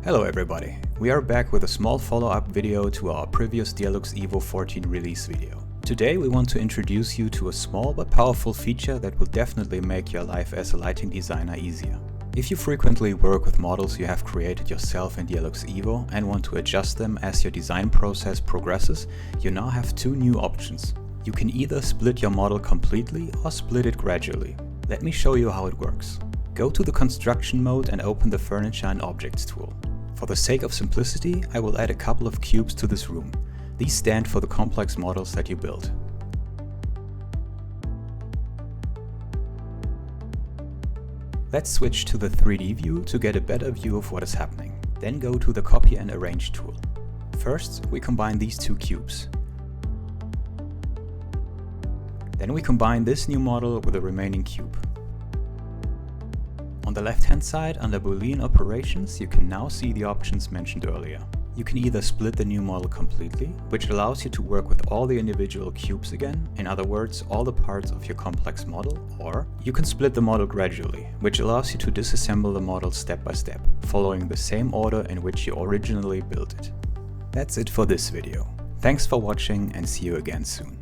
Hello everybody, we are back with a small follow-up video to our previous DIALux Evo 14 release video. Today we want to introduce you to a small but powerful feature that will definitely make your life as a lighting designer easier. If you frequently work with models you have created yourself in DIALux Evo and want to adjust them as your design process progresses, you now have two new options. You can either split your model completely or split it gradually. Let me show you how it works. Go to the construction mode and open the Furniture and Objects tool. For the sake of simplicity, I will add a couple of cubes to this room. These stand for the complex models that you build. Let's switch to the 3D view to get a better view of what is happening. Then go to the Copy and Arrange tool. First, we combine these two cubes. Then we combine this new model with the remaining cube. On the left-hand side, under Boolean operations, you can now see the options mentioned earlier. You can either split the new model completely, which allows you to work with all the individual cubes again, in other words, all the parts of your complex model, or you can split the model gradually, which allows you to disassemble the model step by step, following the same order in which you originally built it. That's it for this video. Thanks for watching and see you again soon.